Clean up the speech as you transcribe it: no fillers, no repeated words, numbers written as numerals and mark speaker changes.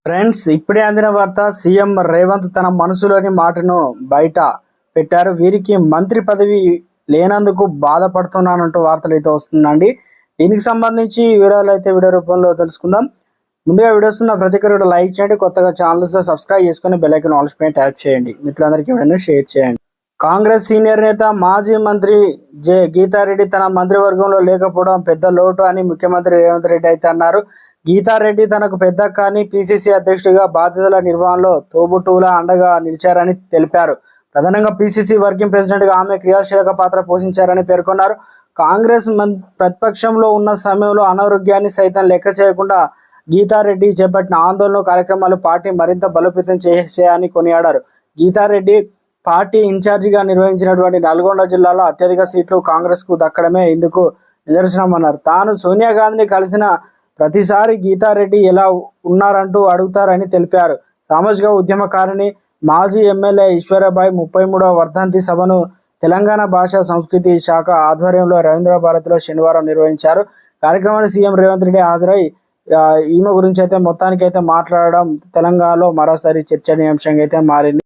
Speaker 1: Friends, ఇప్పుడే అందిన వార్త. సీఎం రేవంత్ తన మనసులోని మాటను బయట పెట్టారు. వీరికి మంత్రి పదవి లేనందుకు బాధపడుతున్నానంటూ వార్తలు అయితే వస్తుందండి. దీనికి సంబంధించి వివరాలు అయితే వీడియో రూపంలో తెలుసుకుందాం. ముందుగా వీడియోస్ ఉన్న ప్రతి ఒక్కరు లైక్ చేయండి. కొత్తగా ఛానల్స్ సబ్స్క్రైబ్ చేసుకుని బెల్ ఐకాన్ ఆల్ పైన ట్యాప్ చేయండి. మిత్రులందరికీ వీడియోని షేర్ చేయండి. కాంగ్రెస్ సీనియర్ నేత మాజీ మంత్రి గీతారెడ్డి తన మంత్రివర్గంలో లేకపోవడం పెద్ద లోటు అని ముఖ్యమంత్రి రేవంత్ రెడ్డి అయితే అన్నారు. గీతారెడ్డి తనకు పెద్ద కానీ పిసిసి అధ్యక్షుడిగా బాధ్యతల నిర్వహణలో తోబుట్టువులా అండగా నిలిచారని తెలిపారు. ప్రధానంగా పిసిసి వర్కింగ్ ప్రెసిడెంట్గా ఆమె క్రియాశీలక పాత్ర పోషించారని పేర్కొన్నారు. కాంగ్రెస్ ప్రతిపక్షంలో ఉన్న సమయంలో అనారోగ్యాన్ని సైతం లెక్క చేయకుండా గీతారెడ్డి చేపట్టిన ఆందోళన కార్యక్రమాలు పార్టీ మరింత బలోపేతం చేశాయని కొనియాడారు. గీతారెడ్డి పార్టీ ఇన్ఛార్జిగా నిర్వహించినటువంటి నల్గొండ జిల్లాలో అత్యధిక సీట్లు కాంగ్రెస్కు దక్కడమే ఇందుకు నిదర్శనమన్నారు. తాను సోనియా గాంధీని కలిసిన ప్రతిసారి గీతారెడ్డి ఎలా ఉన్నారంటూ అడుగుతారని తెలిపారు. సామాజిక ఉద్యమకారిణి మాజీ ఎమ్మెల్యే ఈశ్వరబాయ్ 33వ వర్ధంతి సభను తెలంగాణ భాషా సంస్కృతి శాఖ ఆధ్వర్యంలో రవీంద్ర భారతిలో శనివారం నిర్వహించారు. కార్యక్రమానికి సీఎం రేవంత్ రెడ్డి హాజరై ఈమె గురించి అయితే మొత్తానికి అయితే మాట్లాడడం తెలంగాణలో మరోసారి చర్చనీయాంశంగా అయితే మారింది.